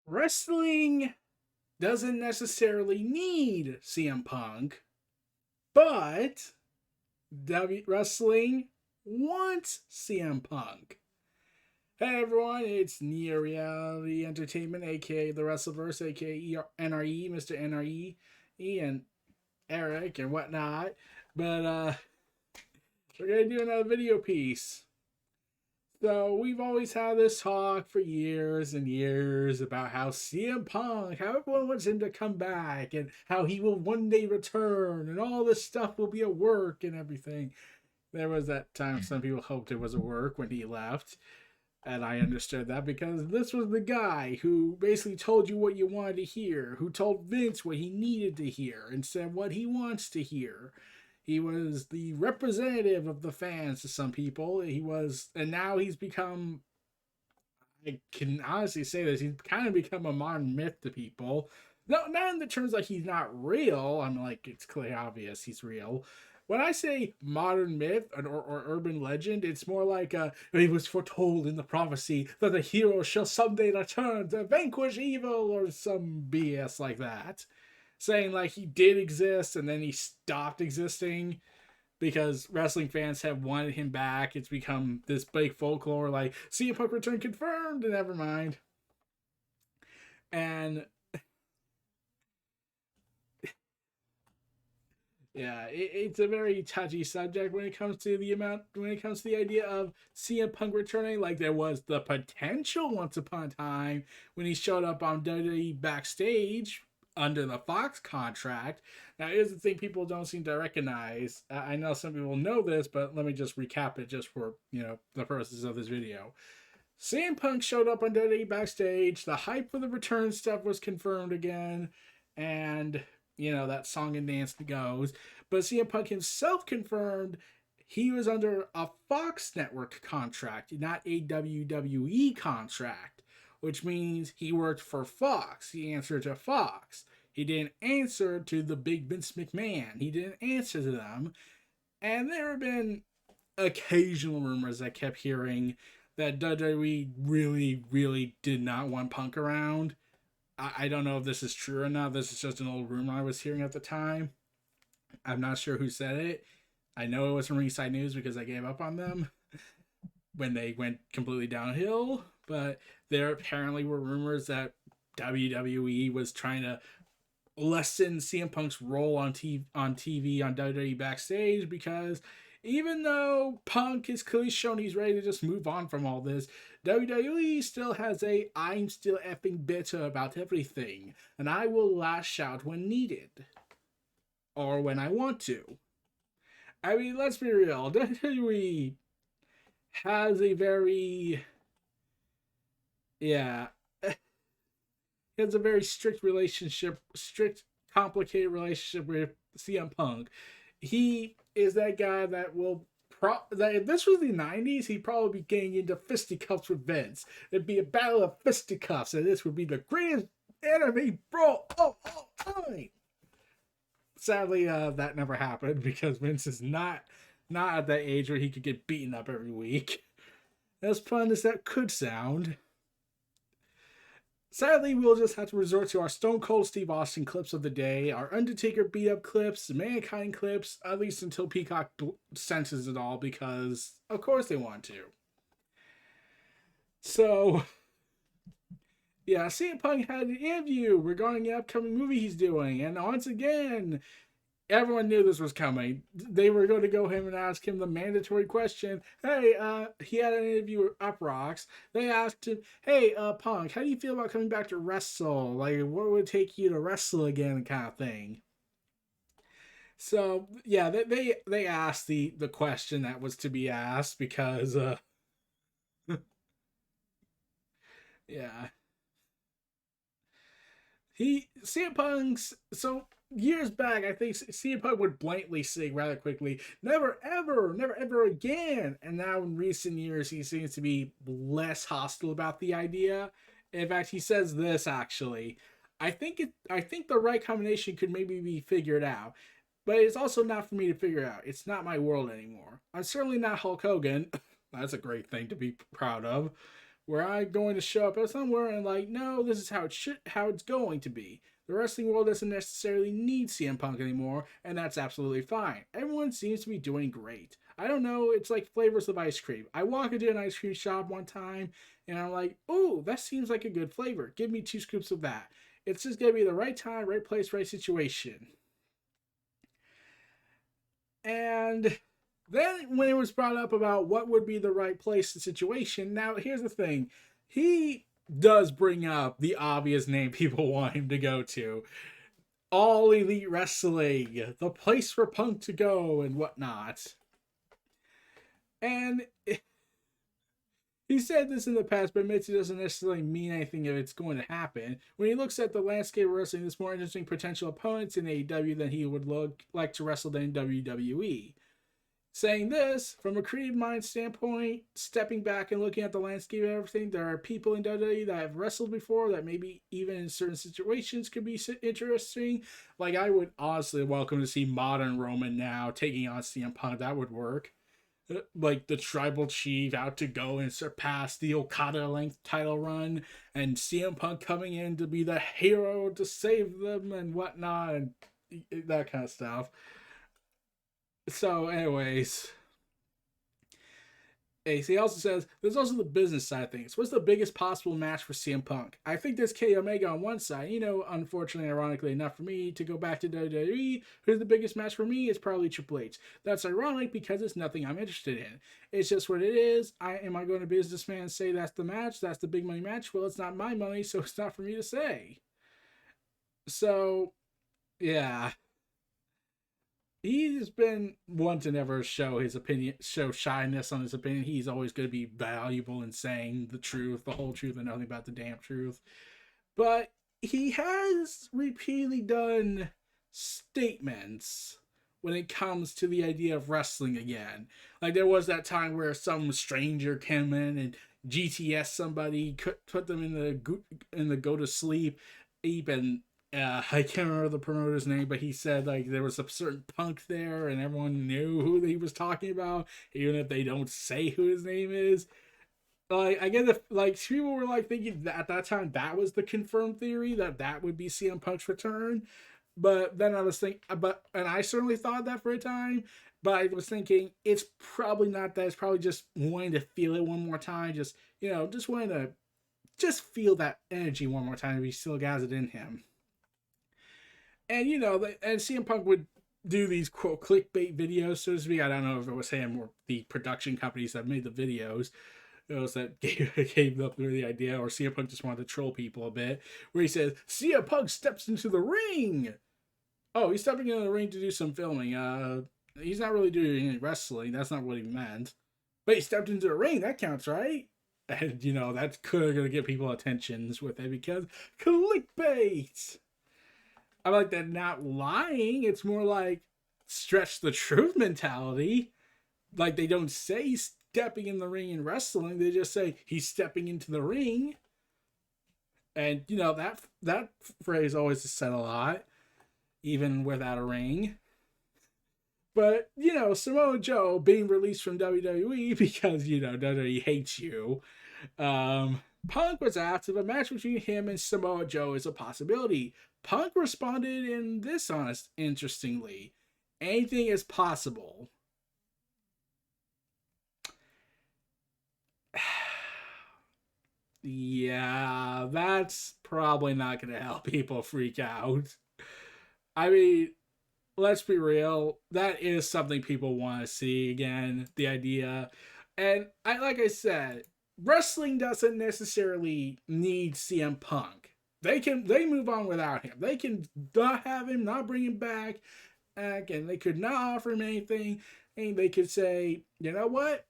Wrestling doesn't necessarily need CM Punk, but wrestling wants CM Punk. Hey everyone, it's Near Reality Entertainment, aka the WrestleVerse, aka NRE, Mr. NRE, and Eric and whatnot. But we're gonna do another video piece. So we've always had this talk for years and years about how CM Punk, how everyone wants him to come back, and how he will one day return, and all this stuff will be a work and everything. There was that time some people hoped it was a work when he left, and I understood that because this was the guy who basically told you what you wanted to hear, who told Vince what he needed to hear, and said what he wants to hear. He was the representative of the fans to some people. He was, and now he's become, I can honestly say this, he's kind of become a modern myth to people. No, not in the terms like he's not real. I'm like, it's clearly obvious he's real. When I say modern myth or urban legend, it's more like it was foretold in the prophecy that the hero shall someday return to vanquish evil or some BS like that. Saying like he did exist and then he stopped existing because wrestling fans have wanted him back. It's become this big folklore like CM Punk return confirmed and never mind. And yeah, it's a very touchy subject when it comes to the idea of CM Punk returning. Like there was the potential once upon a time when he showed up on WWE backstage under the Fox contract. Now, here's the thing people don't seem to recognize. I know some people know this, but let me just recap it just for, the purposes of this video. CM Punk showed up on WWE backstage. The hype for the return stuff was confirmed again. And, that song and dance goes. But CM Punk himself confirmed he was under a Fox network contract, not a WWE contract, which means he worked for Fox. He answered to Fox. He didn't answer to the big Vince McMahon. He didn't answer to them. And there have been occasional rumors I kept hearing that WWE really, really did not want Punk around. I don't know if this is true or not. This is just an old rumor I was hearing at the time. I'm not sure who said it. I know it was from Ringside News because I gave up on them when they went completely downhill. But there apparently were rumors that WWE was trying to lessen CM Punk's role on TV on WWE backstage because even though Punk is clearly shown he's ready to just move on from all this, WWE still has a I'm still effing bitter about everything, and I will lash out when needed. Or when I want to. I mean, let's be real. WWE has a very, yeah, he has a very strict, complicated relationship with CM Punk. He is that guy that will that if this was the 90s, he'd probably be getting into fisticuffs with Vince. It'd be a battle of fisticuffs, and this would be the greatest anime brawl of all time. Sadly, that never happened because Vince is not at that age where he could get beaten up every week. As fun as that could sound. Sadly, we'll just have to resort to our Stone Cold Steve Austin clips of the day, our Undertaker beat up clips, Mankind clips, at least until Peacock senses it all, because of course they want to. So, yeah, CM Punk had an interview regarding the upcoming movie he's doing, and once again, everyone knew this was coming. They were going to go him and ask him the mandatory question. Hey, he had an interview with Uprocks. They asked him, hey, Punk, how do you feel about coming back to wrestle? Like, what would it take you to wrestle again, kind of thing? So, yeah, they asked the question that was to be asked because, yeah. CM Punk's, so years back, I think CM Punk would blatantly say rather quickly, never ever, never ever again. And now in recent years, he seems to be less hostile about the idea. In fact, he says this actually. I think the right combination could maybe be figured out, but it's also not for me to figure out. It's not my world anymore. I'm certainly not Hulk Hogan. That's a great thing to be proud of. where I'm going to show up somewhere and like, no, this is how it's going to be. The wrestling world doesn't necessarily need CM Punk anymore, and that's absolutely fine. Everyone seems to be doing great. I don't know, it's like flavors of ice cream. I walk into an ice cream shop one time, and I'm like, oh, that seems like a good flavor. Give me 2 scoops of that. It's just gonna be the right time, right place, right situation. And then when it was brought up about what would be the right place and situation, now here's the thing. He does bring up the obvious name people want him to go to. All Elite Wrestling, the place for Punk to go and whatnot. And he said this in the past, but admits it doesn't necessarily mean anything if it's going to happen. When he looks at the landscape of wrestling, there's more interesting potential opponents in AEW than he would like to wrestle than WWE. Saying this, from a creative mind standpoint, stepping back and looking at the landscape of everything, there are people in WWE that have wrestled before that maybe even in certain situations could be interesting. Like, I would honestly welcome to see modern Roman now taking on CM Punk. That would work. Like the tribal chief out to go and surpass the Okada length title run, and CM Punk coming in to be the hero to save them and whatnot, and that kind of stuff. So, anyways, he also says there's also the business side of things. What's the biggest possible match for CM Punk? I think there's Kenny Omega on one side. Unfortunately, ironically enough for me to go back to WWE, who's the biggest match for me is probably Triple H. That's ironic because it's nothing I'm interested in. It's just what it is. Am I going to businessman and say that's the match? That's the big money match? Well, it's not my money, so it's not for me to say. So, yeah. He's been one to never show his opinion, show shyness on his opinion. He's always going to be valuable in saying the truth, the whole truth, and nothing but the damn truth. But he has repeatedly done statements when it comes to the idea of wrestling again. Like there was that time where some stranger came in and GTS somebody, put them in the go to sleep, and I can't remember the promoter's name, but he said like there was a certain Punk there, and everyone knew who he was talking about, even if they don't say who his name is. Like I get like people were like thinking that at that time that was the confirmed theory that would be CM Punk's return, but then I was thinking, and I certainly thought that for a time, but I was thinking it's probably not that. It's probably just wanting to feel it one more time, just just wanting to just feel that energy one more time if he still has it in him. And and CM Punk would do these quote clickbait videos, so to speak. I don't know if it was him or the production companies that made the videos. Those that gave up the idea, or CM Punk just wanted to troll people a bit, where he says CM Punk steps into the ring. Oh, he's stepping into the ring to do some filming. He's not really doing any wrestling. That's not what he meant. But he stepped into the ring. That counts, right? And that's gonna get people attentions with it because clickbait. I like that not lying. It's more like stretch the truth mentality. Like they don't say stepping in the ring in wrestling. They just say he's stepping into the ring. And that phrase always is said a lot, even without a ring. But Samoa Joe being released from WWE because WWE hates you. Punk was asked if a match between him and Samoa Joe is a possibility. Punk responded in this interestingly. Anything is possible. Yeah, that's probably not going to help people freak out. I mean, let's be real. That is something people want to see again, the idea. And like I said, wrestling doesn't necessarily need CM Punk. They move on without him. They can not have him, not bring him back. Again, they could not offer him anything. And they could say, you know what?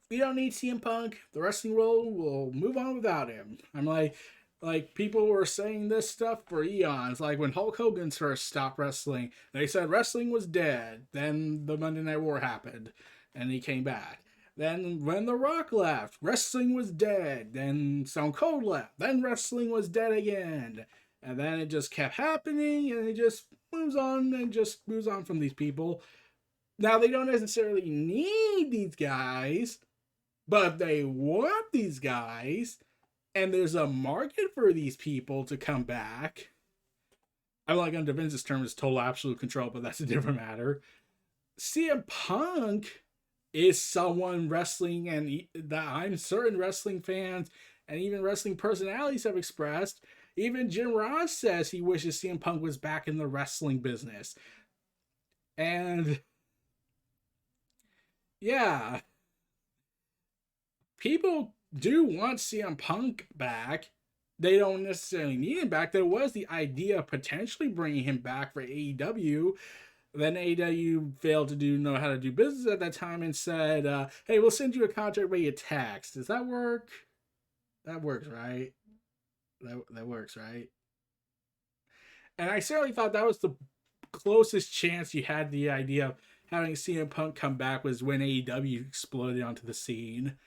We don't need CM Punk. The wrestling world will move on without him. I'm like people were saying this stuff for eons. Like when Hulk Hogan first stopped wrestling, they said wrestling was dead. Then the Monday Night War happened, and he came back. Then when The Rock left, wrestling was dead. Then Stone Cold left. Then wrestling was dead again. And then it just kept happening, and it just moves on from these people. Now, they don't necessarily need these guys, But they want these guys, and there's a market for these people to come back. I'm like, under Vince's term, is total absolute control, but that's a different matter. CM Punk is someone wrestling, and that I'm certain wrestling fans and even wrestling personalities have expressed. Even Jim Ross says he wishes CM Punk was back in the wrestling business. And yeah, people do want CM Punk back. They don't necessarily need him back. There was the idea of potentially bringing him back for AEW. Then AEW failed to know how to do business at that time and said, "Hey, we'll send you a contract via text." Does that work? That works, right? That works, right? And I certainly thought that was the closest chance you had the idea of having CM Punk come back was when AEW exploded onto the scene.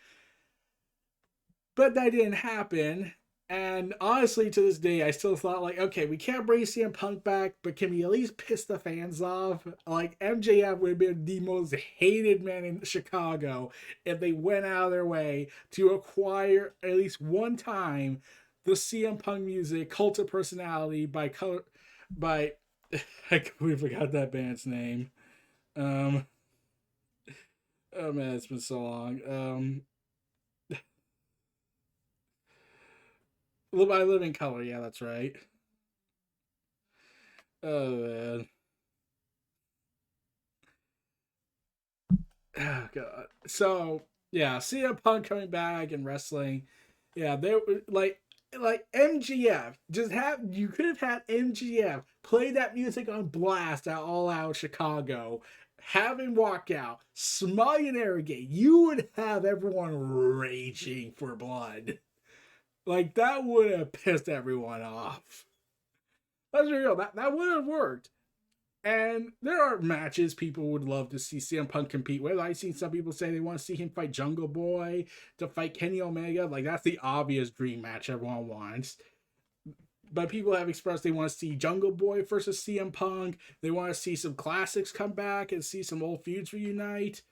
But that didn't happen. And honestly, to this day, I still thought, like, okay, we can't bring CM Punk back, but can we at least piss the fans off? Like, MJF would have been the most hated man in Chicago if they went out of their way to acquire at least one time the CM Punk music, Cult of Personality by I completely forgot that band's name. Um, oh man, it's been so long. I Live in Color. Yeah, that's right. Oh man. Oh god. So yeah, CM Punk coming back and wrestling. Yeah, they were like MGF. Just have you could have had MGF play that music on blast at All Out Chicago. Have him walk out, smug and arrogant. You would have everyone raging for blood. Like that would have pissed everyone off. That's real. That would have worked. And there are matches people would love to see CM Punk compete with. I've seen some people say they want to see him fight Jungle Boy, to fight Kenny Omega. Like, that's the obvious dream match everyone wants. But people have expressed they want to see Jungle Boy versus CM Punk. They want to see some classics come back and see some old feuds reunite.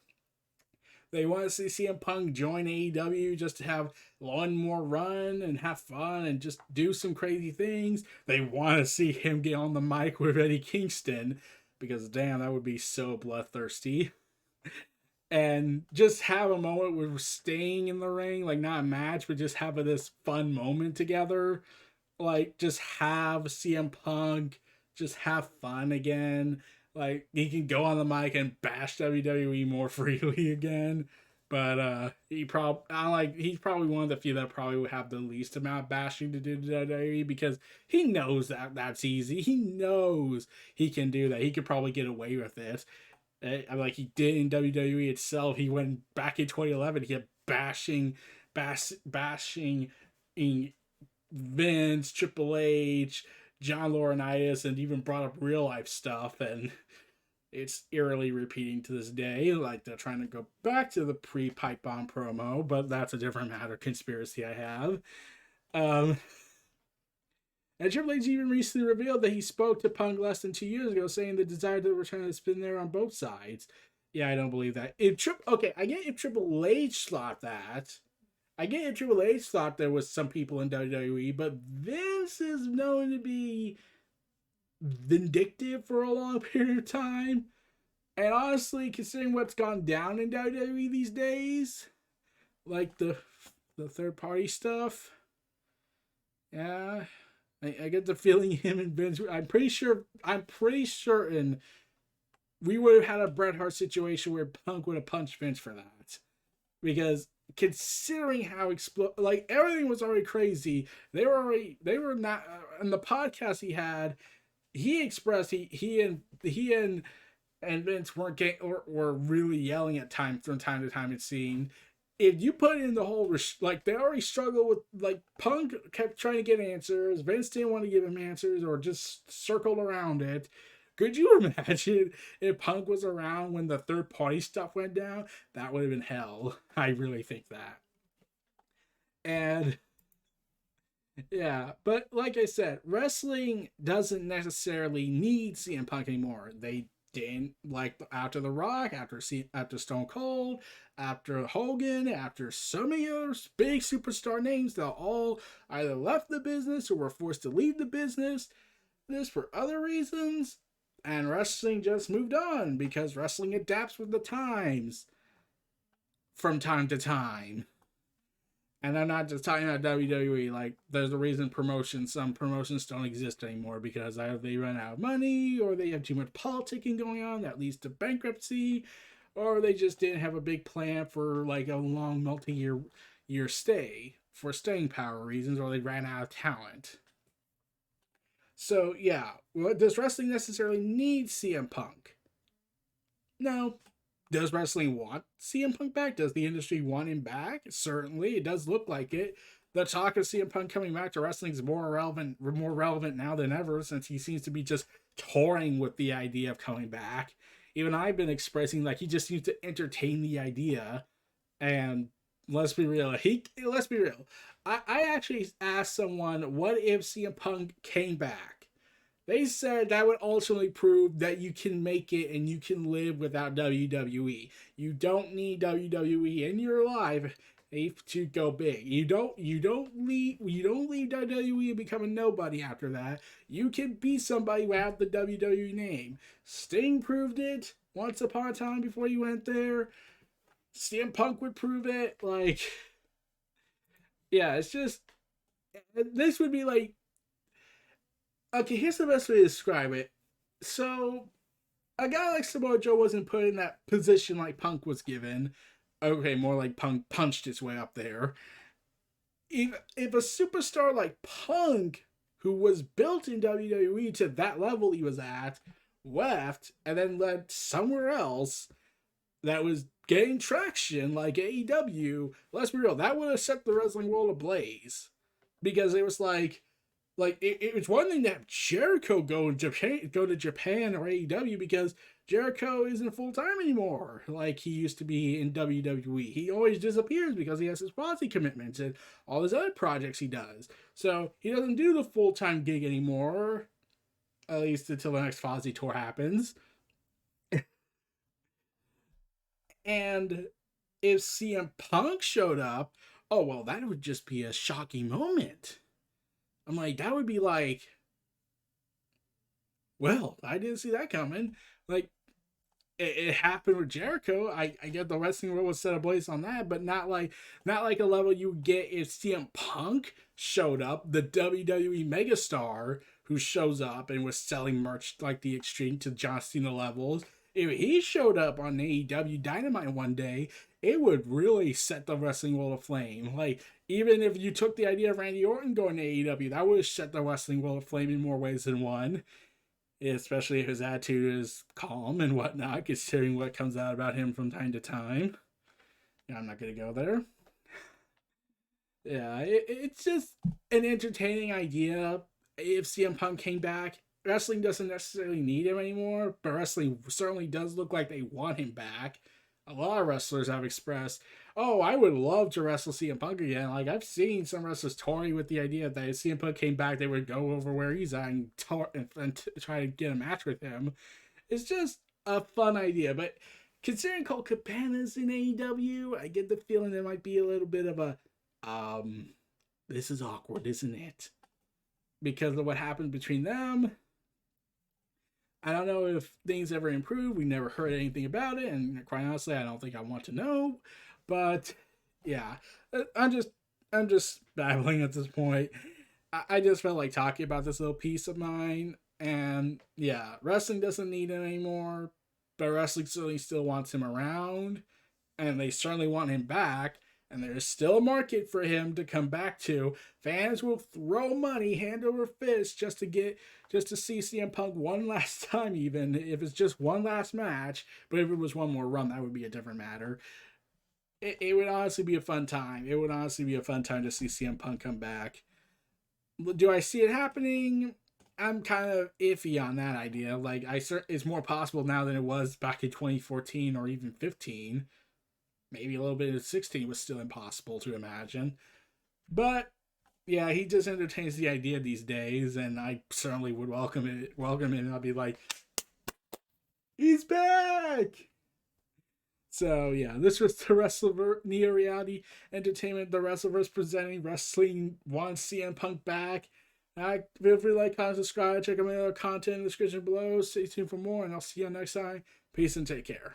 They want to see CM Punk join AEW just to have one more run and have fun and just do some crazy things. They want to see him get on the mic with Eddie Kingston because, damn, that would be so bloodthirsty. And just have a moment where we're staying in the ring, like not a match, but just have this fun moment together. Like, just have CM Punk just have fun again. Like, he can go on the mic and bash WWE more freely again. But he's probably one of the few that probably would have the least amount of bashing to do to WWE because he knows that that's easy. He knows he can do that. He could probably get away with it. Like he did in WWE itself. He went back in 2011. He kept bashing in Vince, Triple H, John Laurinaitis, and even brought up real life stuff, and it's eerily repeating to this day. Like they're trying to go back to the pre-pipe bomb promo, but that's a different matter. Conspiracy I have. Um, and Triple H even recently revealed that he spoke to Punk less than 2 years ago, saying the desire to return has been there on both sides. Yeah, I don't believe that. I get if Triple H thought that. I get if Triple H thought there was some people in WWE, but Vince is known to be vindictive for a long period of time. And honestly, considering what's gone down in WWE these days, like the third party stuff, yeah, I get the feeling him and Vince. I'm pretty certain we would have had a Bret Hart situation where Punk would have punched Vince for that, because considering how like everything was already crazy. They were not on the podcast he had. He expressed he and Vince weren't getting or were really yelling at times from time to time. It seemed if you put in the whole like they already struggled with like Punk kept trying to get answers. Vince didn't want to give him answers or just circled around it. Could you imagine if Punk was around when the third party stuff went down? That would have been hell. I really think that. And yeah, but like I said, wrestling doesn't necessarily need CM Punk anymore. didn't like after The Rock, after Stone Cold, after Hogan, after so many other big superstar names that all either left the business or were forced to leave the business. This for other reasons, and wrestling just moved on because wrestling adapts with the times from time to time. And I'm not just talking about WWE. Like, there's a reason some promotions don't exist anymore because either they run out of money or they have too much politicking going on that leads to bankruptcy, or they just didn't have a big plan for like a long multi-year stay for staying power reasons, or they ran out of talent. So yeah, does wrestling necessarily need CM Punk? No. Does wrestling want CM Punk back? Does the industry want him back? Certainly, it does look like it. The talk of CM Punk coming back to wrestling is more relevant now than ever, since he seems to be just touring with the idea of coming back. Even I've been expressing like he just seems to entertain the idea. And let's be real, let's be real. I actually asked someone, what if CM Punk came back? They said that would ultimately prove that you can make it and you can live without WWE. You don't need WWE in your life to go big. You don't leave WWE and become a nobody after that. You can be somebody without the WWE name. Sting proved it once upon a time before you went there. CM Punk would prove it. Like, yeah, it's just, this would be like, okay, here's the best way to describe it. So, a guy like Samoa Joe wasn't put in that position like Punk was given. Okay, more like Punk punched his way up there. If a superstar like Punk, who was built in WWE to that level he was at, left and then led somewhere else that was getting traction like AEW, let's be real, that would have set the wrestling world ablaze. Because it was like it was one thing to have Jericho go to Japan or AEW, because Jericho isn't full time anymore like he used to be in WWE. He always disappears because he has his Fozzy commitments and all his other projects he does. So he doesn't do the full time gig anymore, at least until the next Fozzy tour happens. And if CM Punk showed up, oh well, that would just be a shocking moment. I'm like, that would be like, well, I didn't see that coming. Like, it happened with Jericho. I get the wrestling world was set ablaze on that, but not like a level you would get if CM Punk showed up, the WWE megastar who shows up and was selling merch like the extreme to John Cena levels. If he showed up on AEW Dynamite one day, it would really set the wrestling world aflame. Like, even if you took the idea of Randy Orton going to AEW, that would have set the wrestling world aflame in more ways than one. Especially if his attitude is calm and whatnot, considering what comes out about him from time to time. Yeah, I'm not going to go there. Yeah, it's just an entertaining idea. If CM Punk came back, wrestling doesn't necessarily need him anymore, but wrestling certainly does look like they want him back. A lot of wrestlers have expressed, oh, I would love to wrestle CM Punk again. Like, I've seen some wrestlers toying with the idea that if CM Punk came back, they would go over where he's at and try to get a match with him. It's just a fun idea. But considering Colt Cabana's in AEW, I get the feeling there might be a little bit of a, this is awkward, isn't it? Because of what happened between them. I don't know if things ever improved. We never heard anything about it, and quite honestly, I don't think I want to know. But yeah, I'm just babbling at this point. I just felt like talking about this little piece of mine, and yeah, wrestling doesn't need him anymore, but wrestling certainly still wants him around, and they certainly want him back. And there's still a market for him to come back to. Fans will throw money hand over fist just to see CM Punk one last time, even if it's just one last match. But if it was one more run, that would be a different matter. It would honestly be a fun time. It would honestly be a fun time to see CM Punk come back. Do I see it happening? I'm kind of iffy on that idea. Like, it's more possible now than it was back in 2014 or even 15. Maybe a little bit of 16 was still impossible to imagine. But yeah, he just entertains the idea these days, and I certainly would welcome it. And I'll be like, He's back! So yeah, this was the WrestleVerse Neo Reality Entertainment, the WrestleVerse presenting Wrestling Wants CM Punk Back. Feel free to like, comment, subscribe, check out my other content in the description below. Stay tuned for more, and I'll see you next time. Peace and take care.